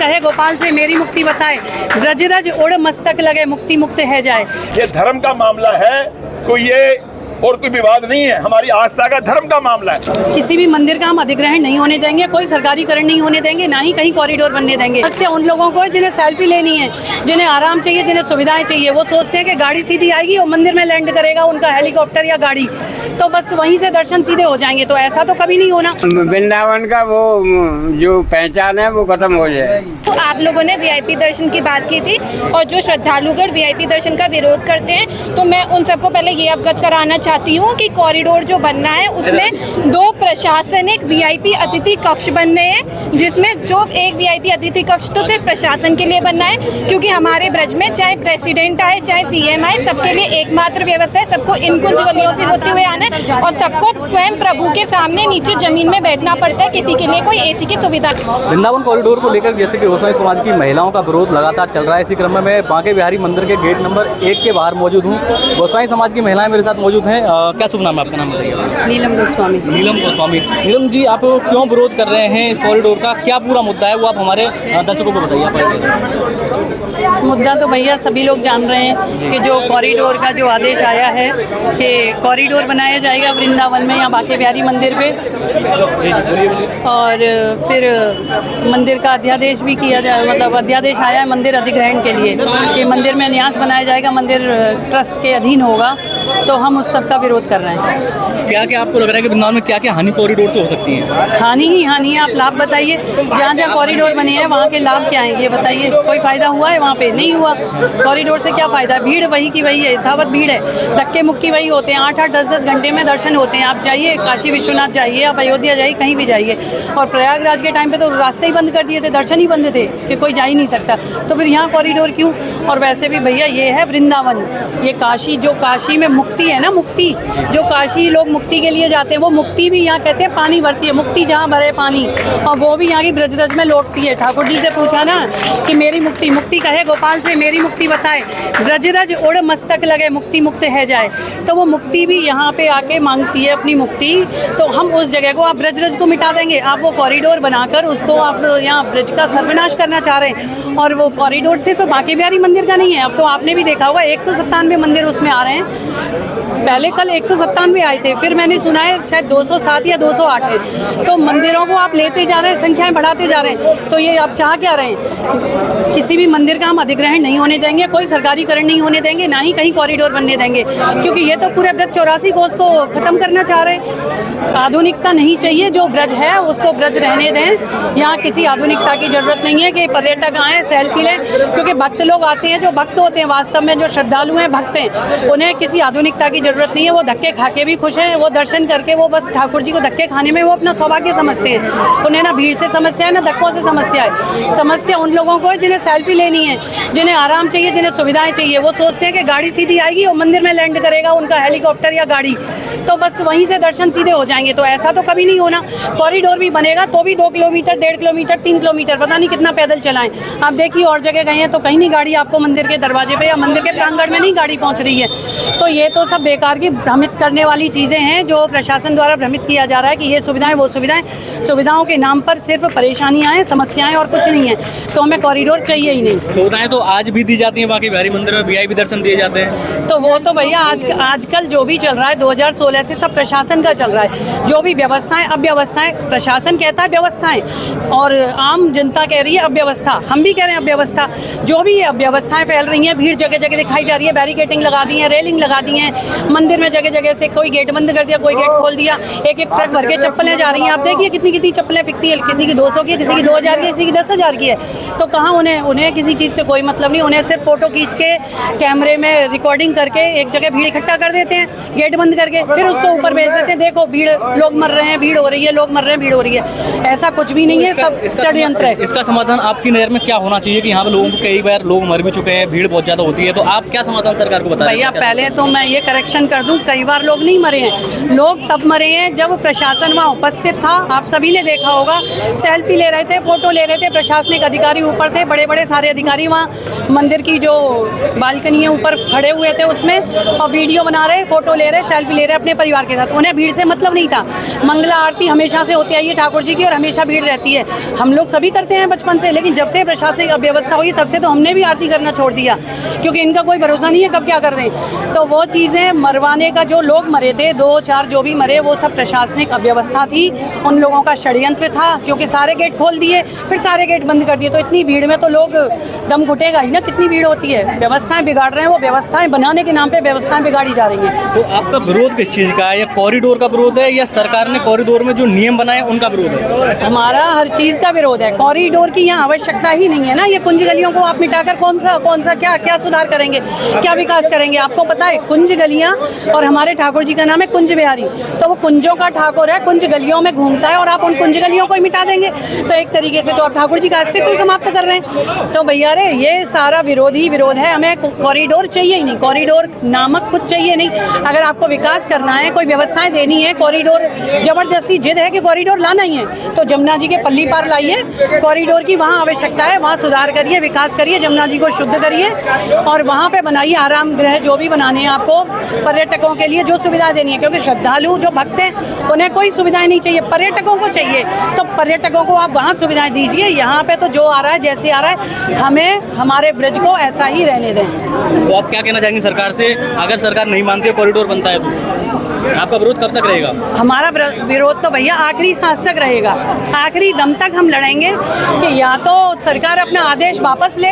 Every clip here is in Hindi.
कहे गोपाल से मेरी मुक्ति बताए, ब्रजरज उड़ मस्तक लगे, मुक्ति मुक्त है जाए। ये धर्म का मामला है, कोई ये और कोई विवाद नहीं है, हमारी आस्था का धर्म का मामला है। किसी भी मंदिर का हम अधिग्रहण नहीं होने देंगे, कोई सरकारीकरण नहीं होने देंगे, ना ही कहीं कॉरिडोर बनने देंगे। इससे उन लोगों को जिन्हें सेल्फी लेनी है, जिन्हें आराम चाहिए, जिन्हें सुविधाएं चाहिए, वो सोचते हैं कि गाड़ी सीधी आएगी और मंदिर में लैंड करेगा उनका हेलीकॉप्टर या गाड़ी, तो बस वहीं से दर्शन सीधे हो जाएंगे। तो ऐसा तो कभी नहीं होना। वृंदावन का वो जो पहचान है वो खत्म हो जाए। तो आप लोगों ने वीआईपी दर्शन की बात की थी और जो श्रद्धालुगण वीआईपी दर्शन का विरोध करते हैं, तो मैं उन सबको पहले ये अवगत कराना चाहती हूँ कि कॉरिडोर जो बनना है उसमें 2 प्रशासनिक वीआईपी अतिथि कक्ष बनने हैं, जिसमें जो एक वीआईपी अतिथि कक्ष तो सिर्फ प्रशासन के लिए बनना है, क्योंकि हमारे ब्रज में चाहे प्रेसिडेंट आए चाहे सीएम आए, सबके लिए एकमात्र व्यवस्था है, सबको इन कुंज गलियों से होते हुए आना है और सबको स्वयं प्रभु के सामने नीचे जमीन में बैठना पड़ता है, किसी के लिए कोई एसी की सुविधा। वृंदावन कॉरिडोर को लेकर जैसे कि गोसाई समाज की महिलाओं का विरोध लगातार चल रहा है, इसी क्रम में मैं बांके बिहारी मंदिर के गेट नंबर 1 के बाहर मौजूद हूँ। गोसाई समाज की महिलाएं मेरे साथ मौजूद हैं। क्या शुभ नाम है आपका? नाम बताइए। नीलम गोस्वामी। नीलम गोस्वामी। नीलम जी, आप क्यों विरोध कर रहे हैं? इस कॉरिडोर का क्या पूरा मुद्दा है वो आप हमारे दर्शकों को बताइए। मुद्दा तो भैया सभी लोग जान रहे हैं कि जो कॉरिडोर का जो आदेश आया है कि कॉरिडोर बनाया जाएगा वृंदावन में या बांके बिहारी मंदिर पे, और फिर मंदिर का अध्यादेश भी किया जाए, मतलब अध्यादेश आया है मंदिर अधिग्रहण के लिए कि मंदिर में न्यास बनाया जाएगा, मंदिर ट्रस्ट के अधीन होगा, तो हम उस सब का विरोध कर रहे हैं। क्या क्या आपको लग रहा है कि वृंदावन में क्या क्या हानि कॉरिडोर से हो सकती है? हानि ही हानि है। आप लाभ बताइए, जहाँ जहाँ कॉरिडोर बने हैं वहाँ के लाभ क्या हैं ये बताइए। कोई फायदा हुआ है वहाँ पे? नहीं हुआ। कॉरिडोर से क्या फायदा? भीड़ वही की वही है, यथावत भीड़ है, धक्के मुक्की वही होते हैं, 8-8 10-10 घंटे में दर्शन होते हैं। आप जाइए काशी विश्वनाथ जाइए, आप अयोध्या जाइए, कहीं भी जाइए। और प्रयागराज के टाइम पे तो रास्ते ही बंद कर दिए थे, दर्शन ही बंद थे कि कोई जा ही नहीं सकता, तो फिर यहाँ कॉरिडोर क्यों? और वैसे भी भैया ये है वृंदावन, ये काशी, जो काशी में मुक्ति है ना, मुक्ति, जो काशी लोग मुक्ति के लिए जाते हैं, वो मुक्ति भी यहाँ कहते हैं पानी भरती है, मुक्ति जहाँ भरे पानी, और वो भी यहाँ की ब्रजरज में लौटती है। ठाकुर जी से पूछा ना कि मेरी मुक्ति, मुक्ति कहे गोपाल से मेरी मुक्ति बताए, ब्रजरज उड़ मस्तक लगे, मुक्ति मुक्त है जाए। तो वो मुक्ति भी यहाँ पे आके मांगती है अपनी मुक्ति। तो हम उस जगह को, आप ब्रजरज को मिटा देंगे, आप वो कॉरिडोर बनाकर उसको आप यहाँ ब्रज का सर्वनाश करना चाह रहे हैं। और वो कॉरिडोर सिर्फ बांके बिहारी मंदिर का नहीं है, अब तो आपने भी देखा होगा 197 मंदिर उसमें आ रहे हैं। पहले कल 197 आए थे, फिर मैंने सुना है शायद 207 या 208 है। तो मंदिरों को आप लेते जा रहे हैं, संख्याएं बढ़ाते जा रहे हैं, तो ये आप चाह क्या रहे हैं? किसी भी मंदिर का हम अधिग्रहण नहीं होने देंगे, कोई सरकारीकरण नहीं होने देंगे, ना ही कहीं कॉरिडोर बनने देंगे, क्योंकि ये तो पूरे ब्रज 84 कोस को खत्म करना चाह रहे हैं। आधुनिकता नहीं चाहिए, जो ब्रज है उसको ब्रज रहने दें। यहाँ किसी आधुनिकता की जरूरत नहीं है कि पर्यटक आए सेल्फी लें, क्योंकि भक्त लोग आते हैं, जो भक्त होते हैं वास्तव में, जो श्रद्धालु हैं, भक्त हैं, उन्हें किसी आधुनिकता की जरूरत नहीं है। वो धक्के खा के भी खुश हैं, वो दर्शन करके वो बस ठाकुर जी को धक्के खाने में वो अपना सौभाग्य समझते हैं। उन्हें ना भीड़ से समस्या है, ना धक्कों से समस्या है। समस्या उन लोगों को है जिन्हें सेल्फी लेनी है, जिन्हें आराम चाहिए, जिन्हें सुविधाएं चाहिए, वो सोचते हैं कि गाड़ी सीधी आएगी और मंदिर में लैंड करेगा उनका हेलीकॉप्टर या गाड़ी, तो बस वहीं से दर्शन सीधे हो जाएंगे। तो ऐसा तो कभी नहीं होना। कॉरिडोर भी बनेगा तो भी 2 किलोमीटर, 1.5 किलोमीटर, 3 किलोमीटर, पता नहीं कितना पैदल चलाएं। आप देखिए और जगह गए हैं तो कहीं नहीं गाड़ी आपको मंदिर के दरवाजे पे या मंदिर के प्रांगण में नहीं गाड़ी पहुंच रही है। तो ये तो सब बेकार की भ्रमित करने वाली चीज़ें हैं, जो प्रशासन द्वारा भ्रमित किया जा रहा है कि ये सुविधाएं वो सुविधाएं। सुविधाओं के नाम पर सिर्फ परेशानियां हैं, समस्याएं और कुछ नहीं है। तो हमें कॉरिडोर चाहिए ही नहीं। सुविधाएं तो आज भी दी जाती हैं, बांके बिहारी मंदिर में वीआईपी दर्शन दिए जाते हैं। तो वो तो भैया आजकल जो भी चल रहा है 2016 से सब प्रशासन का चल रहा है। जो भी व्यवस्थाएं, अव्यवस्थाएं, प्रशासन कहता है व्यवस्थाएं और आम जनता कह रही है अव्यवस्था। हम भी कह रहे हैं अव्यवस्था। जो भी अव्यवस्थाएं फैल रही हैं, भीड़ जगह जगह दिखाई जा रही है, बैरिकेटिंग लगा दी है, रेलिंग लगा दी है, मंदिर में जगह जगह से कोई गेट बंद कर दिया, कोई गेट खोल दिया, एक ट्रक भर के चप्पलें जा रही हैं। आप देखिए कितनी कितनी चप्पलें फिकती है, किसी की 200 की है, किसी की 2000 की है, किसी की 10,000 की है। तो कहाँ उन्हें किसी चीज़ से कोई मतलब नहीं। उन्हें सिर्फ फोटो खींच के कैमरे में रिकॉर्डिंग करके एक जगह भीड़ इकट्ठा कर देते हैं, गेट बंद करके, फिर उसको ऊपर भेज देते हैं, देखो भीड़, लोग मर रहे हैं, भीड़ हो रही है, लोग मर रहे हैं, भीड़ हो रही है। ऐसा कुछ भी नहीं है, सब षड्यंत्र है। इसका समाधान आपकी नज़र में क्या होना चाहिए कि यहाँ पे लोगों को कई बार लोग मर भी चुके हैं, भीड़ बहुत ज़्यादा होती है, तो आप क्या समाधान सरकार को बता रहे हैं? भैया पहले तो मैं ये करेक्शन कर दूं, कई बार लोग नहीं मरे हैं। लोग तब मरे हैं जब प्रशासन वहाँ उपस्थित था। आप सभी ने देखा होगा, सेल्फी ले रहे थे, फोटो ले रहे थे, प्रशासनिक अधिकारी ऊपर थे, बड़े बड़े सारे अधिकारी वहाँ मंदिर की जो बालकनी है ऊपर खड़े हुए थे उसमें, और वीडियो बना रहे, फोटो ले रहे, सेल्फी ले रहे, अपने परिवार के साथ, उन्हें भीड़ से मतलब नहीं था। मंगला आरती हमेशा से होती आई है ठाकुर जी की और हमेशा भीड़ रहती है, हम लोग सभी करते हैं बचपन से, लेकिन जब से प्रशासनिक अव्यवस्था हुई तब से तो हमने भी आरती करना छोड़ दिया, क्योंकि इनका कोई भरोसा नहीं है कब क्या कर रहे हैं। तो वो चीज़ें मरवाने का, जो लोग मरे थे 2-4 जो भी मरे, वो सब प्रशासनिक अव्यवस्था थी, उन लोगों का षड्यंत्र था, क्योंकि सारे गेट खोल दिए फिर सारे गेट बंद कर दिए, तो इतनी भीड़ में तो लोग दम घुटेगा ही ना, कितनी भीड़ होती है। व्यवस्थाएं बिगाड़ रहे हैं, वो व्यवस्थाएं बनाने के नाम पे व्यवस्थाएं बिगाड़ी जा रही हैं। तो आपका विरोध किस चीज़ का है? या कॉरिडोर का विरोध है या सरकार ने कॉरिडोर में जो नियम बनाए उनका विरोध है? हमारा हर चीज़ का विरोध है। कॉरिडोर की यहाँ आवश्यकता ही नहीं है ना, ये कुंज गलियों को आप मिटाकर कौन सा क्या सुधार करेंगे, क्या विकास करेंगे? आपको पता है कुंज गलियाँ, और हमारे ठाकुर जी का नाम है कुंज बिहारी, तो वो कुंजों का ठाकुर है, कुंज गलियों में घूमता है, और आप उन कुंज गलियों को ही मिटा देंगे, तो एक तरीके से तो आप ठाकुर जी का अस्तित्व समाप्त कर रहे हैं। तो भैया रे, ये सारा विरोध ही विरोध है। हमें कॉरिडोर चाहिए ही नहीं, कॉरिडोर नामक कुछ चाहिए नहीं। अगर आपको विकास करना है, कोई व्यवस्थाएं देनी है, कॉरिडोर जबरदस्ती जिद है कि कॉरिडोर लाना ही है, तो जमुना जी के पल्ली पार लाइए, कॉरिडोर की वहाँ आवश्यकता है, वहाँ सुधार करिए, विकास करिए, जमुना जी को शुद्ध करिए, और वहाँ पे बनाइए आराम गृह, जो भी बनाने हैं आपको, पर्यटकों के लिए जो सुविधाएं देनी है, क्योंकि श्रद्धालु जो भक्त हैं उन्हें कोई सुविधाएं नहीं चाहिए, पर्यटकों को चाहिए, तो पर्यटकों को आप वहाँ सुविधाएं दीजिए। यहाँ पे तो जो आ रहा है, जैसे आ रहा है, हमें हमारे ब्रज को ऐसा ही रहने दें। तो आप क्या कहना चाहेंगे सरकार से? अगर सरकार नहीं मानती है कॉरिडोर बनता है तो आपका विरोध कब तक रहेगा? हमारा विरोध तो भैया आखिरी सांस तक रहेगा, आखिरी दम तक हम लड़ेंगे कि या तो सरकार अपना आदेश वापस ले,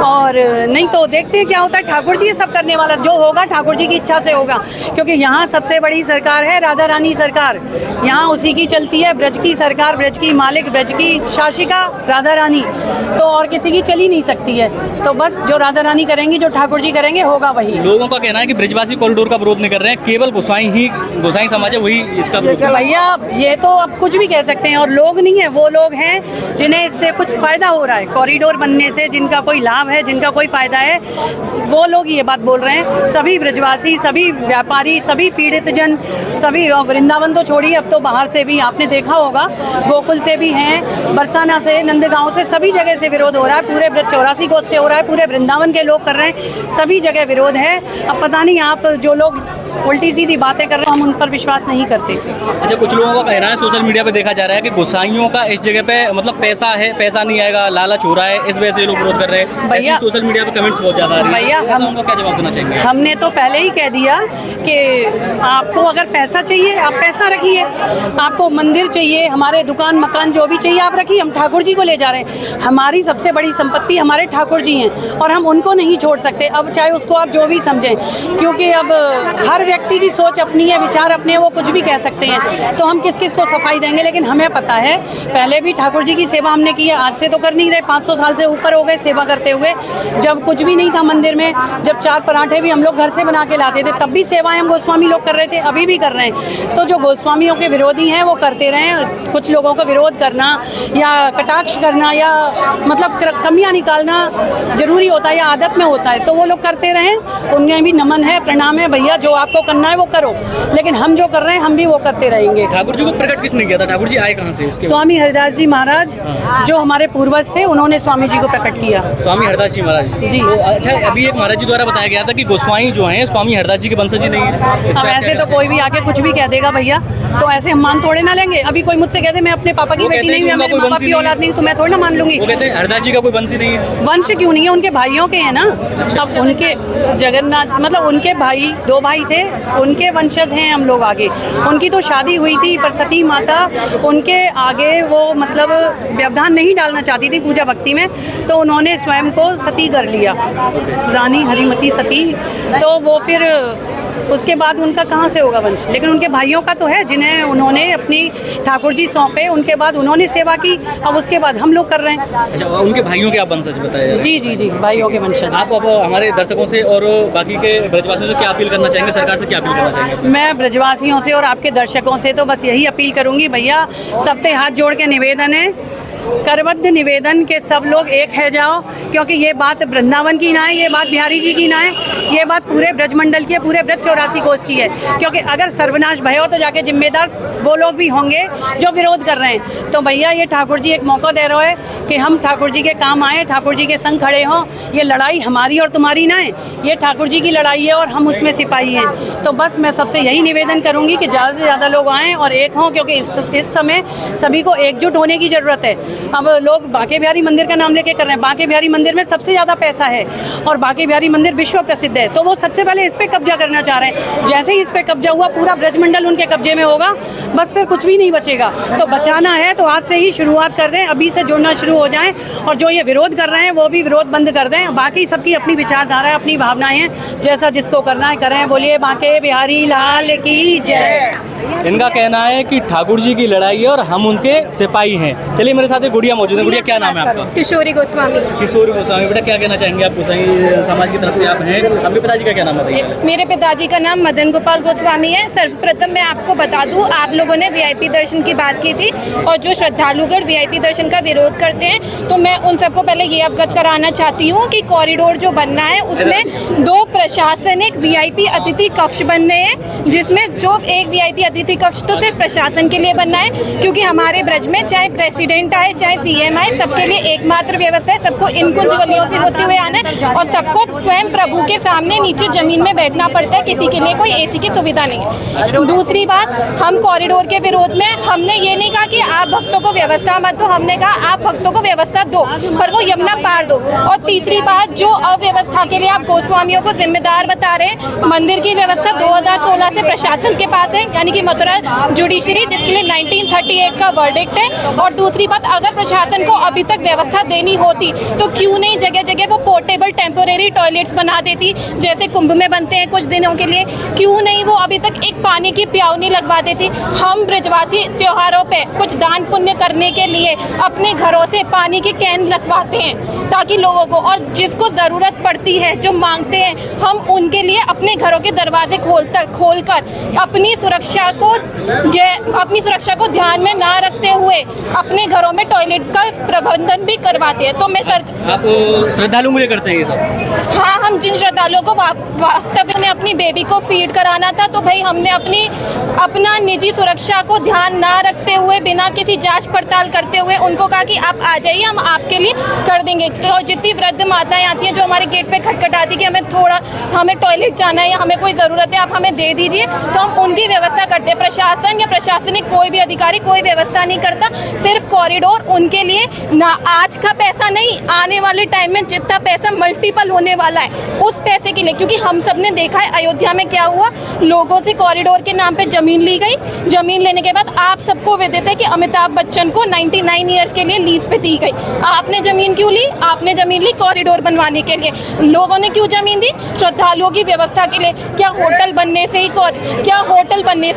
और नहीं तो देखते हैं क्या होता है। ठाकुर जी ये सब करने वाला, जो होगा ठाकुर जी की इच्छा से होगा, क्योंकि यहाँ सबसे बड़ी सरकार है राधा रानी सरकार, यहाँ उसी की चलती है, ब्रज की सरकार, ब्रज की मालिक, ब्रज की शासिका राधा रानी, तो और किसी की चल ही नहीं सकती है। तो बस जो राधा रानी करेंगी, जो ठाकुर जी करेंगे, होगा वही। लोगों का कहना है कि ब्रजवासी कॉरिडोर का विरोध नहीं कर रहे हैं, केवल गोसाई समाज है वही इसका विरोध है। भैया ये तो अब कुछ भी कह सकते हैं, और लोग नहीं है, वो लोग हैं जिन्हें इससे कुछ फायदा हो रहा है, कॉरिडोर बनने से जिनका कोई लाभ है, जिनका कोई फायदा है, वो लोग ये बात बोल रहे हैं। सभी ब्रजवासी, सभी व्यापारी, सभी पीड़ित जन, सभी, वृंदावन तो छोड़िए, अब तो बाहर से भी आपने देखा होगा, गोकुल से भी हैं, बरसाना से, नंदगांव से, सभी जगह से विरोध हो रहा है, पूरे ब्रज 84 कोस से हो रहा है, पूरे वृंदावन के लोग कर रहे हैं, सभी जगह विरोध है। अब पता नहीं, आप जो लोग उल्टी सीधी बातें कर रहे हैं, हम उन पर विश्वास नहीं करते। अच्छा, कुछ लोगों का कहना है, सोशल मीडिया पे देखा जा रहा है कि गोसाइयों का इस जगह पे मतलब पैसा है, पैसा नहीं आएगा, लालच हो रहा है, इस वजह से लोग विरोध कर रहे हैं। भैया, सोशल मीडिया पे कमेंट्स बहुत ज्यादा आ रहे हैं, भैया हम उनको क्या जवाब देना चाहेंगे? हमने तो पहले ही कह दिया कि आपको अगर पैसा चाहिए, आप पैसा रखिए, आपको मंदिर चाहिए, हमारे दुकान मकान जो भी चाहिए आप रखिए, हम ठाकुर जी को ले जा रहे हैं। हमारी सबसे बड़ी संपत्ति हमारे ठाकुर जी हैं, और हम उनको नहीं छोड़ सकते। अब चाहे उसको आप जो भी समझें, क्योंकि अब हर व्यक्ति की सोच अपनी है, विचार अपने, वो कुछ भी कह सकते हैं, तो हम किस किस को सफाई देंगे। लेकिन हमें पता है, पहले भी ठाकुर जी की सेवा हमने की है, आज से तो कर नहीं रहे, 500 साल से ऊपर हो गए सेवा करते हुए। जब कुछ भी नहीं था मंदिर में, जब 4 पराठे भी हम लोग घर से बना के लाते थे, तब भी सेवाएं हम गोस्वामी लोग कर रहे थे, अभी भी कर रहे हैं। तो जो गोस्वामियों के विरोधी हैं वो करते रहें, कुछ लोगों का विरोध करना या कटाक्ष करना या मतलब कमियां निकालना जरूरी होता है या आदत में होता है, तो वो लोग करते रहें, उनमें भी नमन है, प्रणाम है। भैया जो आपको करना है वो करो, लेकिन हम जो कर रहे हैं हम भी वो करते रहेंगे। ठाकुर जी को प्रकट किसने किया था? ठाकुर जी आए कहाँ से? स्वामी हरिदास जी महाराज, जो हमारे पूर्वज थे, उन्होंने स्वामी जी को प्रकट किया। स्वामी हरिदास जी महाराज जी। तो अच्छा, अभी एक महाराज जी द्वारा बताया गया था कि गोस्वामी जो हैं स्वामी हरिदास जी के वंशज ही नहीं है। अब ऐसे तो कोई भी आके कुछ भी कह देगा भैया, तो ऐसे हम मान थोड़े ना लेंगे। अभी कोई मुझसे कहते मैं अपने पापा की बेटी नहीं हूँ, मेरे माँ बाप की औलाद नहीं, तो मैं थोड़ा ना मान लूंगी। वो कहते हैं हरिदास जी का कोई वंश ही नहीं है। वंश क्यों नहीं है, उनके भाइयों के हैं ना। अब उनके जगन्नाथ मतलब उनके भाई, 2 भाई थे, उनके वंशज हैं हम लोग आगे। उनकी तो शादी हुई थी, पर सती माता उनके आगे वो मतलब व्यवधान नहीं डालना चाहती थी पूजा भक्ति में, तो उन्होंने स्वयं को सती कर लिया, रानी हरिमती सती। तो वो फिर उसके बाद उनका कहाँ से होगा वंश, लेकिन उनके भाइयों का तो है, जिन्हें उन्होंने अपनी ठाकुर जी सौंपे, उनके बाद उन्होंने सेवा की, अब उसके बाद हम लोग कर रहे हैं। अच्छा, उनके भाइयों के आप वंशज बताए? जी जी जी, भाइयों के वंशज। आप अब हमारे दर्शकों से और बाकी के ब्रजवासियों से क्या अपील करना चाहेंगे, सरकार से क्या अपील करना चाहेंगे? मैं ब्रजवासियों से और आपके दर्शकों से तो बस यही अपील करूंगी, भैया सबसे हाथ जोड़ के निवेदन है करबद्ध निवेदन के सब लोग एक है जाओ, क्योंकि ये बात वृंदावन की ना है, ये बात बिहारी जी की ना है, ये बात पूरे ब्रजमंडल की है, पूरे ब्रज 84 कोस की है। क्योंकि अगर सर्वनाश भयो तो जाके जिम्मेदार वो लोग भी होंगे जो विरोध कर रहे हैं। तो भैया ये ठाकुर जी एक मौका दे रहे हैं कि हम ठाकुर जी के काम आए, ठाकुर जी के संग खड़े हों। ये लड़ाई हमारी और तुम्हारी ना है, ये ठाकुर जी की लड़ाई है और हम उसमें सिपाही हैं। तो बस मैं सबसे यही निवेदन करूंगी कि ज़्यादा से ज़्यादा लोग आएँ और एक हों, क्योंकि इस समय सभी को एकजुट होने की ज़रूरत है। अब लोग बांके बिहारी मंदिर का नाम लेके कर रहे हैं, बांके बिहारी मंदिर में सबसे ज़्यादा पैसा है और बांके बिहारी मंदिर विश्व प्रसिद्ध है, तो वो सबसे पहले इस पर कब्जा करना चाह रहे हैं। जैसे ही इस पर कब्जा हुआ पूरा ब्रजमंडल उनके कब्जे में होगा, बस फिर कुछ भी नहीं बचेगा। तो बचाना है तो आज से ही शुरुआत कर दें, अभी से जुड़ना शुरू हो जाएं और जो ये विरोध कर रहे हैं वो भी विरोध बंद कर दें। बाकी सबकी अपनी विचारधारा है, अपनी भावनाएं हैं, जैसा जिसको करना है करें। बोलिए बांके बिहारी लाल की जय। इनका कहना है कि ठाकुर जी की लड़ाई है और हम उनके सिपाही हैं। चलिए मेरे साथ एक गुड़िया मौजूद है। गुड़िया क्या नाम है आपका? किशोरी गोस्वामी। किशोरी गोस्वामी। बेटा क्या कहना चाहेंगे आप? गोसाई समाज की तरफ से आप हैं, आपके पिताजी का क्या नाम है? मेरे पिताजी का नाम मदन गोपाल गोस्वामी है। सर्वप्रथम मैं आपको बता दूं, आप लोगों ने वीआईपी दर्शन की बात की थी और जो श्रद्धालुगण वीआईपी दर्शन का विरोध करते हैं, तो मैं उन सबको पहले ये अवगत कराना चाहती हूँ कि कॉरिडोर जो बनना है उसमें 2 प्रशासनिक वीआईपी अतिथि कक्ष बनने हैं, जिसमें जो एक वीआईपी अतिथि कक्ष तो सिर्फ प्रशासन के लिए बनना है, क्योंकि हमारे ब्रज में चाहे प्रेसिडेंट आए चाहे सीएम आए, सबके लिए एकमात्र व्यवस्था है, सबको इन कुंज गलियों से होते हुए आना है और सबको स्वयं प्रभु के सामने नीचे जमीन में बैठना पड़ता है। किसी के लिए कोई एसी की सुविधा नहीं है। दूसरी बात, हम कॉरिडोर के विरोध में हमने ये नहीं कहा कि आप भक्तों को व्यवस्था मत दो, हमने कहा आप भक्तों को व्यवस्था दो पर वो यमुना पार दो। और तीसरी बात, जो अव्यवस्था के लिए आप गोस्वामियों को जिम्मेदार बता रहे हैं, मंदिर की व्यवस्था 2016 से प्रशासन के पास है, यानी कि मथुरा जुडिशरी, जिसके लिए 1938 का वर्डिक्ट है। और दूसरी बात, अगर प्रशासन को अभी तक व्यवस्था देनी होती तो क्यों नहीं जगह जगह वो पोर्टेबल टेम्पोरेरी टॉयलेट्स बना देती, जैसे कुंभ में बनते हैं कुछ दिनों के लिए। क्यों नहीं वो अभी तक एक पानी की प्याऊनी लगवा देती। हम ब्रजवासी त्योहारों पे कुछ दान पुण्य करने के लिए अपने घरों से पानी की कैन लगवाते हैं ताकि लोगों को, और जिसको ज़रूरत पड़ती है, जो मांगते हैं, हम उनके लिए अपने घरों के दरवाजे खोलकर अपनी सुरक्षा को ध्यान में ना रखते हुए अपने घरों में टॉयलेट का प्रबंधन भी करवाते हैं। तो मैं आप श्रद्धालु मुझे करते हैं ये सब? हाँ, हम जिन श्रद्धालुओं को वास्तव में अपनी बेबी को फीड कराना था, तो भाई हमने अपना निजी सुरक्षा को ध्यान ना रखते हुए, बिना किसी जांच पड़ताल करते हुए उनको कहा कि आप आ जाइए, हम आपके लिए कर देंगे। और जितनी वृद्ध माताएं आती हैं जो हमारे गेट पे खटखटाती कि हमें टॉयलेट जाना है या हमें कोई ज़रूरत है, आप हमें दे दीजिए, तो हम उनकी व्यवस्था करते हैं। प्रशासन या प्रशासनिक कोई भी अधिकारी कोई व्यवस्था नहीं करता, सिर्फ कॉरिडोर उनके लिए ना, आज का पैसा नहीं, आने वाले टाइम में जितना पैसा मल्टीपल होने वाला है उस पैसे के लिए। क्योंकि हम सब ने देखा है अयोध्या में क्या हुआ, लोगों से कॉरिडोर के नाम पे जमीन ली गई, जमीन लेने के बाद आप सबको विदित है कि अमिताभ बच्चन को 99 ईयर्स के लिए लीज पे दी गई। आपने जमीन क्यों ली? आपने जमीन ली कॉरिडोर बनवाने के लिए। लोगों ने क्यों जमीन दी? श्रद्धालुओं की व्यवस्था के लिए। क्या होटल बनने से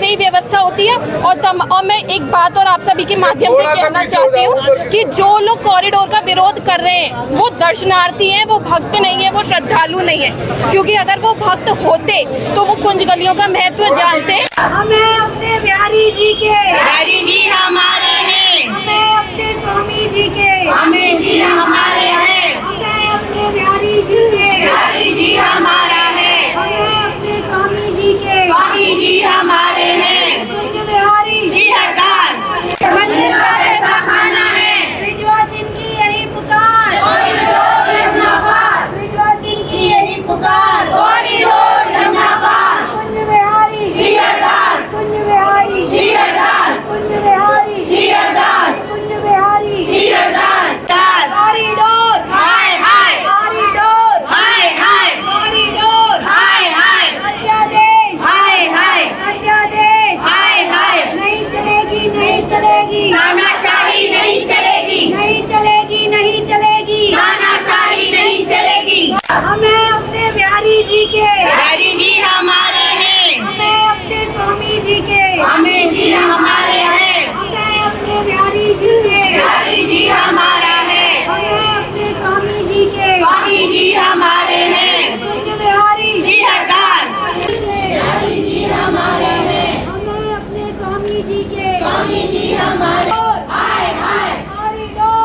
ही व्यवस्था होती है? और मैं एक बात और आप सभी के माध्यम से कहना चाहती हूँ कि जो लोग कॉरिडोर का विरोध कर रहे हैं वो दर्शनार्थी हैं, वो भक्त नहीं है, वो श्रद्धालु नहीं है। क्योंकि अगर वो भक्त होते तो वो कुंज गलियों का महत्व जानते। हमें अपने बिहारी जी के, बिहारी जी हमारे हैं, हमें अपने स्वामी जी के, हमें जी हमारे हैं, हमें अपने बिहारी जी के, बिहारी जी हमारा है, हमें अपने स्वामी जी के, स्वामी जी हमारे हैं, कुंज बिहारी जी हरदास मंदिर का पैसा खाना है, ब्रिजवासिन की यही पुकार, कॉरिडोर यमुना पार, ब्रिजवासिन की यही पुकार, कॉरिडोर यमुना पार, कुंज बिहारी जी हरदास, कुंज बिहारी जी हरदास, कुंज बिहारी जी हरदास, कुंज बिहारी जी हरदास, कॉरिडोर हाय हाय, कॉरिडोर हाय हाय, कॉरिडोर हाय हाय, अध्यादेश हाय हाय, अध्यादेश हाय हाय, नहीं चलेगी, नहीं चलेगी, तानाशाही नहीं चलेगी, नहीं चलेगी, नहीं चलेगी। तानाशाही नहीं चलेगी। हमें अपने बिहारी जी के, बिहारी जी हमारे हैं, हमें अपने स्वामी जी के, हमें जी हमारे हैं, हमें अपने बिहारी जी के, बिहारी जी हमारा है, हमें अपने स्वामी जी के, स्वामी जी हमारे हैं, कुंज बिहारी जी हरदास, बिहारी जी हमारे हैं, हमें अपने स्वामी जी के, स्वामी जी हमारे, हाय हाय, कॉरिडोर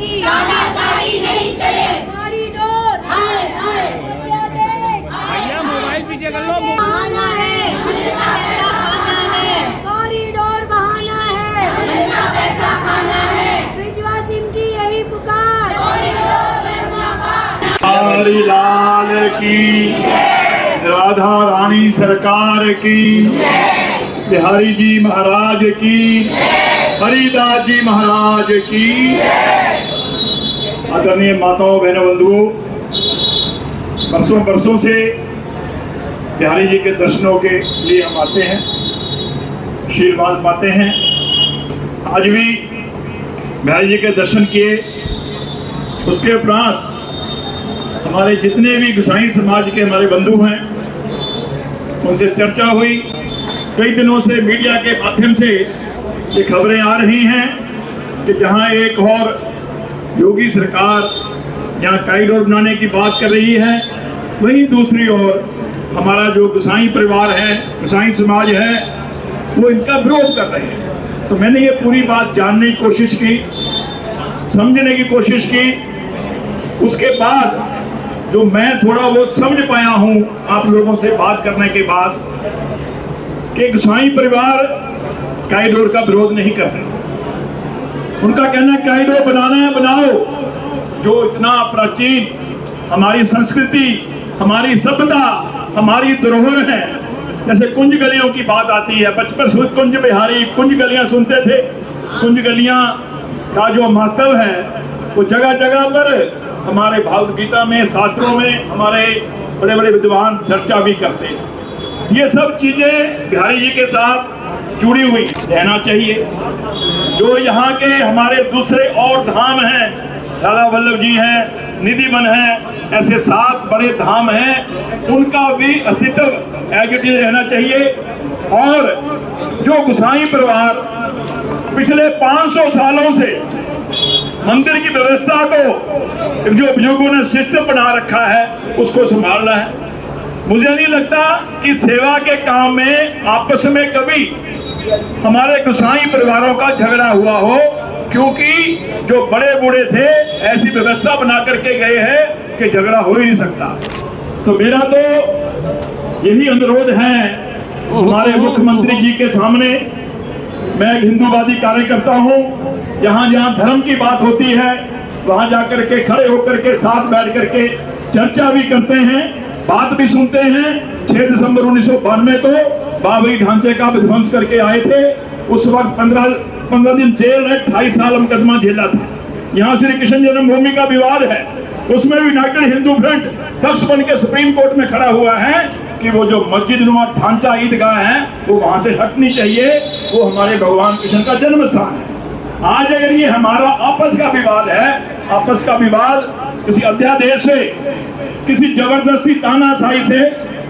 चलेगी, तानाशाही नहीं चले, कॉरिडोर बहाना है, कॉरिडोर बहाना है, ब्रिजवासियों की यही पुकार, हरी लाल की, राधा रानी सरकार की, बिहारी जी महाराज की, हरिदास जी महाराज की। आदरणीय माताओं बहनों बंधुओं, बरसों से बिहारी जी के दर्शनों के लिए हम आते हैं, आशीर्वाद पाते हैं। आज भी बिहारी जी के दर्शन किए, उसके उपरांत हमारे जितने भी गोसाई समाज के हमारे बंधु हैं उनसे चर्चा हुई। कई दिनों से मीडिया के माध्यम से ये खबरें आ रही हैं कि जहां एक और योगी सरकार जहां कॉरिडोर बनाने की बात कर रही है, वहीं दूसरी ओर हमारा जो गोसाई परिवार है, गोसाई समाज है, वो इनका विरोध कर रहे हैं। तो मैंने ये पूरी बात जानने की कोशिश की, समझने की कोशिश की। उसके बाद जो मैं थोड़ा बहुत समझ पाया हूं आप लोगों से बात करने के बाद, कि गोसाई परिवार कॉरिडोर का विरोध नहीं कर रहे। उनका कहना कॉरिडोर बनाना है, बनाओ। जो इतना प्राचीन हमारी संस्कृति, हमारी सभ्यता, हमारी धरोहर है, जैसे कुंज गलियों की बात आती है, बचपन से कुंज बिहारी, कुंज गलियां सुनते थे। कुंज गलियां का जो महत्व है वो जगह जगह पर हमारे भागवत गीता में, शास्त्रों में हमारे बड़े बड़े विद्वान चर्चा भी करते हैं। ये सब चीजें बिहारी जी के साथ जुड़ी हुई रहना चाहिए। जो यहाँ के हमारे दूसरे और धाम हैं, राधा वल्लभ जी हैं, निधिवन है, ऐसे 7 बड़े धाम हैं, उनका भी अस्तित्व एग्जिस्ट रहना चाहिए। और जो गोसाई परिवार पिछले 500 सालों से मंदिर की व्यवस्था को जो बुजुर्गों ने सिस्टम बना रखा है उसको संभालना है। मुझे नहीं लगता कि सेवा के काम में आपस में कभी हमारे गोसाई परिवारों का झगड़ा हुआ हो, क्योंकि जो बड़े बूढ़े थे ऐसी व्यवस्था बना करके गए हैं कि झगड़ा हो ही नहीं सकता। तो मेरा तो यही अनुरोध है हमारे मुख्यमंत्री जी के सामने। मैं एक हिंदूवादी कार्यकर्ता हूं, जहां जहां धर्म की बात होती है वहां जाकर के खड़े होकर के साथ बैठ करके चर्चा भी करते हैं, बात भी सुनते हैं। 6 दिसंबर 1992 को बाबरी ढांचे का विध्वंस करके आए थे। उस वक्त 15 दिन जेल है, 28 साल मुकदमा झेला था। यहाँ श्री कृष्ण जन्मभूमि का विवाद है, उसमें भी यूनाइटेड हिंदू फ्रंट पक्ष बन के सुप्रीम कोर्ट में खड़ा हुआ है कि वो जो मस्जिद नुमा ढांचा ईदगाह है वो वहां से हटनी चाहिए, वो हमारे भगवान कृष्ण का जन्म स्थान है। आज अगर ये हमारा आपस का विवाद है, आपस का विवाद किसी अध्यादेश से, किसी जबरदस्ती तानाशाही से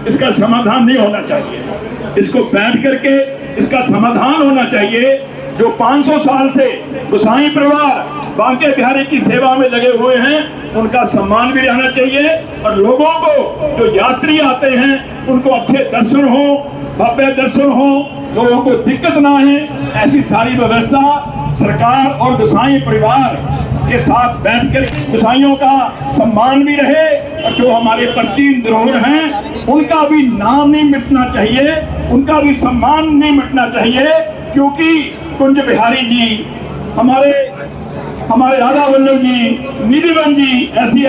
इसका समाधान नहीं होना चाहिए। इसको बैठ करके इसका समाधान होना चाहिए। जो 500 साल से गोसाई परिवार बांके बिहारी की सेवा में लगे हुए हैं, उनका सम्मान भी रहना चाहिए। और लोगों को जो यात्री आते हैं उनको अच्छे दर्शन हो, भव्य दर्शन हो, लोगों को दिक्कत ना है, ऐसी सारी व्यवस्था सरकार और गोसाई परिवार के साथ बैठकर गोसाइयों का सम्मान भी रहे। और जो हमारे प्राचीन धरोहर हैं उनका भी नाम नहीं मिटना चाहिए, उनका भी सम्मान नहीं मिटना चाहिए। क्योंकि कुंज बिहारी जी, हमारे राधा वल्लभ जी, निधिवन जी, ऐसी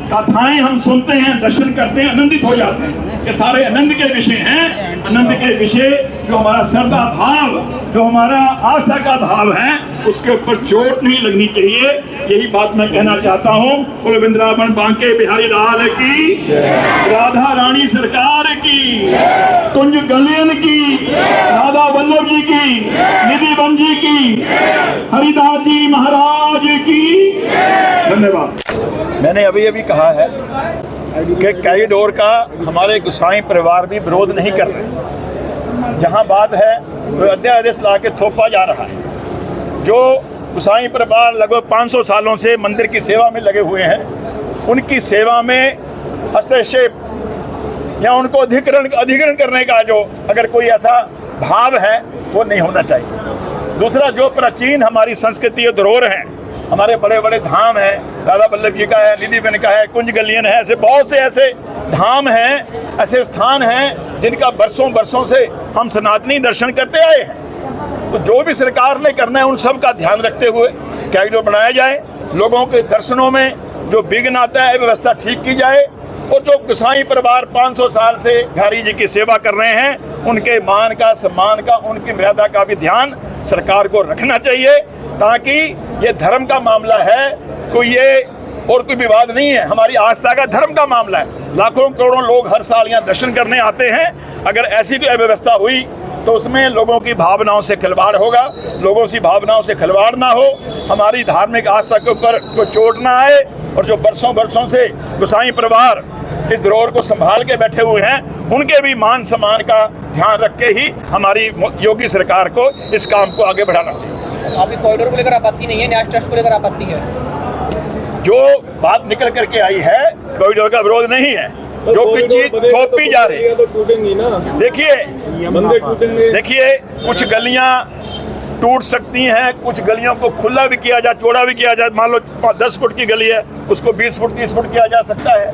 कथाएं हम सुनते हैं, दर्शन करते हैं, आनंदित हो जाते हैं। ये सारे आनंद के विषय हैं। आनंद के विषय जो हमारा श्रद्धा भाव, जो हमारा आस्था का भाव है, उसके ऊपर चोट नहीं लगनी चाहिए। यही बात मैं कहना चाहता हूँ। कुल वृंदावन बांके बिहारी लाल की, राधा रानी सरकार की, कुंज गलियन की, राधा वल्लभ जी की, निधिवन जी की, हरिदास जी महाराज की। धन्यवाद। मैंने अभी कहा है कि कॉरिडोर का हमारे गोसाई परिवार भी विरोध नहीं कर रहे। जहां बात है तो अध्यादेश ला के थोपा जा रहा है। जो गोसाई परिवार लगभग 500 सालों से मंदिर की सेवा में लगे हुए हैं, उनकी सेवा में हस्तक्षेप या उनको अधिग्रहण करने का जो अगर कोई ऐसा भाव है वो नहीं होना चाहिए। दूसरा, जो प्राचीन हमारी संस्कृति और धरोहर हैं, हमारे बड़े बड़े धाम हैं, राधा वल्लभ जी का है, निधि बेन का है, कुंज गलियन है, ऐसे बहुत से ऐसे धाम हैं, ऐसे स्थान हैं जिनका बरसों बरसों से हम सनातनी दर्शन करते आए हैं। तो जो भी सरकार ने करना है उन सब का ध्यान रखते हुए कॉरिडोर बनाया जाए, लोगों के दर्शनों में जो विघ्न आता है व्यवस्था ठीक की जाए, और जो गोसाई परिवार 500 साल से बिहारी जी की सेवा कर रहे हैं उनके मान का, सम्मान का, उनकी मर्यादा का भी ध्यान सरकार को रखना चाहिए, ताकि ये धर्म का मामला है, कोई ये और कोई विवाद नहीं है, हमारी आस्था का धर्म का मामला है। लाखों करोड़ों लोग हर साल यहाँ दर्शन करने आते हैं। अगर ऐसी कोई अव्यवस्था हुई तो उसमें लोगों की भावनाओं से खिलवाड़ होगा, लोगों की भावनाओं से खिलवाड़ ना हो, हमारी धार्मिक आस्था के ऊपर कोई चोट ना आए, और जो बरसों बरसों से गोसाई परिवार इस धरोहर को संभाल के बैठे हुए हैं उनके भी मान सम्मान का ध्यान रख के ही हमारी योगी सरकार को इस काम को आगे बढ़ाना चाहिए। आपकी कॉरिडोर को लेकर आपत्ति नहीं है, न्यास ट्रस्ट को लेकर आपत्ति है? जो बात निकल करके आई है कॉरिडोर का विरोध नहीं है, जो कुछ चीज थोपी जा रही है। देखिए कुछ गलियां टूट सकती हैं, कुछ गलियों को खुला भी किया जाए, चौड़ा भी किया जाए। मान लो 10 फुट की गली है, उसको 20 फुट 30 फुट किया जा सकता है।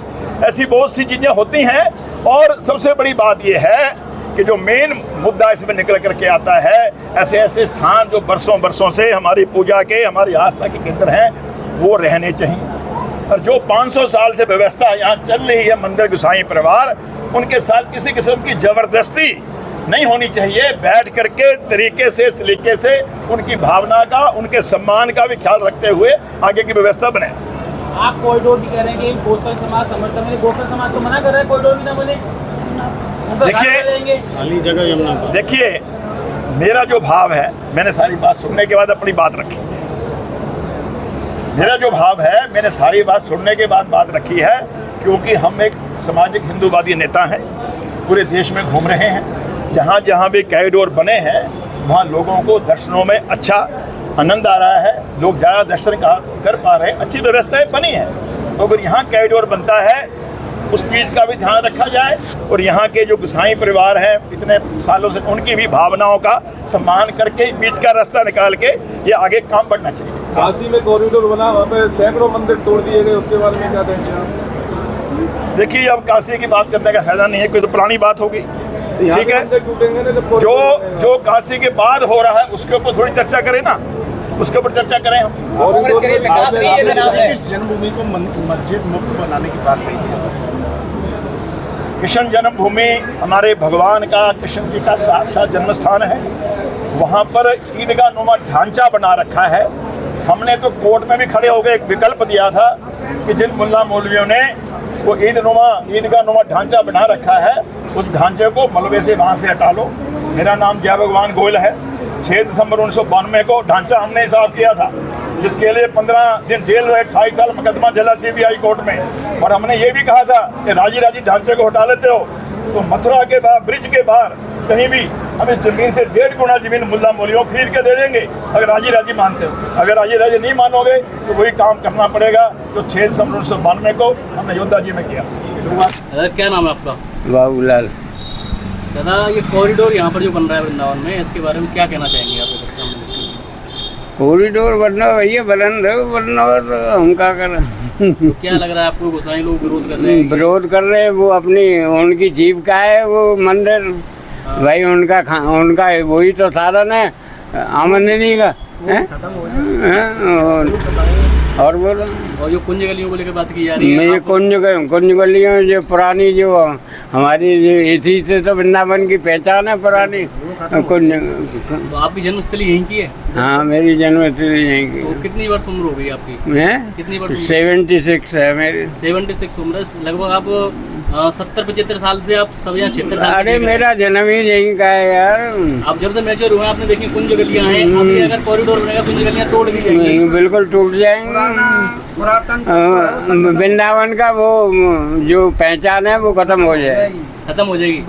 ऐसी बहुत सी चीजें होती हैं। और सबसे बड़ी बात यह है कि जो मेन मुद्दा इसमें निकल करके आता है, ऐसे ऐसे स्थान जो बरसों बरसों से हमारी पूजा के, हमारी आस्था के केंद्र हैं, वो रहने चाहिए। और जो 500 साल से व्यवस्था यहाँ चल रही है मंदिर गोसाई परिवार, उनके साथ किसी किस्म की जबरदस्ती नहीं होनी चाहिए। बैठ करके तरीके से, सलीके से उनकी भावना का, उनके सम्मान का भी ख्याल रखते हुए आगे की व्यवस्था बने। आप कॉरिडोर भी कह रहे हैं कि गोसल समाज समर्थन में, गोसल समाज तो मना कर रहे हैं कॉरिडोर भी ना बने। देखिए मेरा जो भाव है, मैंने सारी बात सुनने के बाद अपनी बात रखी। मेरा जो भाव है, मैंने सारी बात सुनने के बाद बात रखी है, क्योंकि हम एक सामाजिक हिंदूवादी नेता हैं, पूरे देश में घूम रहे हैं। जहाँ जहाँ भी कॉरिडोर बने हैं वहाँ लोगों को दर्शनों में अच्छा आनंद आ रहा है, लोग ज़्यादा दर्शन कर पा रहे हैं, अच्छी व्यवस्थाएं बनी हैं। तो अगर यहाँ कॉरिडोर बनता है उस चीज़ का भी ध्यान रखा जाए, और यहाँ के जो गोसाई परिवार हैं इतने सालों से, उनकी भी भावनाओं का सम्मान करके बीच का रास्ता निकाल के ये आगे काम बढ़ना चाहिए। काशी में कॉरिडोर बना, वहाँ पे सैकड़ों मंदिर तोड़ दिए गए, उसके बारे में क्या कहेंगे आप? देखिए अब काशी की बात करने का फायदा नहीं है, कोई तो पुरानी बात होगी, ठीक है। जो काशी के बाद हो रहा है उसके ऊपर थोड़ी चर्चा करें ना, उसके ऊपर चर्चा करें हम। जन्मभूमि को मस्जिद मुक्त बनाने की बात कही है। कृष्ण जन्मभूमि हमारे भगवान का, कृष्ण जी का साक्षात जन्म स्थान है। वहाँ पर ईदगाह नुमा ढांचा बना रखा है। हमने तो कोर्ट में भी खड़े हो गए एक विकल्प दिया था कि जिन मुल्ला मौलवियों ने वो ईदगाह नुमा ढांचा बना रखा है, उस ढांचे को मलबे से वहाँ से हटा लो। मेरा नाम जय भगवान गोयल है। 6 दिसंबर 1992 को ढांचा हमने साफ किया था, जिसके लिए 15 दिन जेल रहे, 28 साल मुकदमा चला CBI कोर्ट में। और हमने ये भी कहा था कि राजी राजी ढांचे को हटा लेते हो तो मथुरा के बाहर, ब्रिज के बाहर कहीं भी हम इस जमीन से 1.5 गुना जमीन मुल्ला मौलवियों खरीद के दे देंगे, अगर राजी राजी मानते हो। अगर राजी राजी नहीं मानोगे तो वही काम करना पड़ेगा जो 6 दिसंबर 1992 को हमने योद्धा जी में किया। क्या नाम है आपका? बाबूलाल। दादा ये कॉरिडोर यहाँ पर जो बन रहा है वृंदावन में, इसके बारे में क्या कहना चाहेंगे आप? कॉरिडोर बनना भैया बनना और हम क्या कर तो क्या लग रहा है आपको? गोसाई लोग विरोध कर रहे हैं? विरोध कर रहे हैं, वो अपनी उनकी जीविका है वो मंदिर, भाई उनका वही तो साधन है आमदनी का। और बोलो, और जो कुंज गलियों को लेकर बात की जा रही है, ये कुंज गलियों जो पुरानी, जो हमारी जो इसी से तो वृंदावन की पहचान है पुरानी कुंज। तो आपकी जन्मस्थली यहीं की है? हाँ मेरी जन्मस्थली यहीं की। तो कितनी वर्ष उम्र हो गई आपकी? है कितनी वर्ष? 76 है मेरी। 76 उम्र, लगभग आप 70-75 साल से आप सब यहाँ क्षेत्र। अरे मेरा जन्म ही यहीं का है यार। आप जब से मैच्योर हुए आपने देखी कुंज गलियाँ हैं, अभी अगर कॉरिडोर बनेगा कुंज गलियाँ तोड़ दी जाएंगी? बिल्कुल टूट जाएंगे। वृंदावन का वो जो पहचान है वो खत्म हो जाएगी।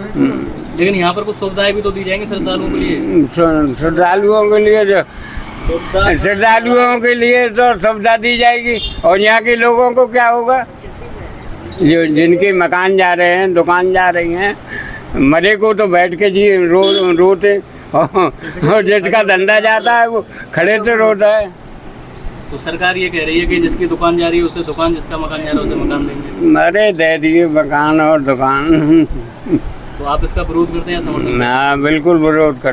लेकिन यहाँ पर कुछ सुविधाएं भी तो दी जाएंगी श्रद्धालुओं के लिए। श्रद्धालुओं के लिए तो सुविधा दी जाएगी, और यहाँ के लोगों को क्या होगा? जो जिनके मकान जा रहे हैं, दुकान जा रही हैं, मरे को तो बैठ के जी रोते, और जिसका धंधा जाता है वो खड़े से रोता है। तो सरकार ये कह रही है कि जिसकी दुकान जा रही है उसे दुकान, जिसका मकान जा रहा है उसे मकान देंगे। अरे दे दिए मकान और दुकान। तो आप इसका विरोध करते हैं या समर्थन? मैं बिल्कुल विरोध करता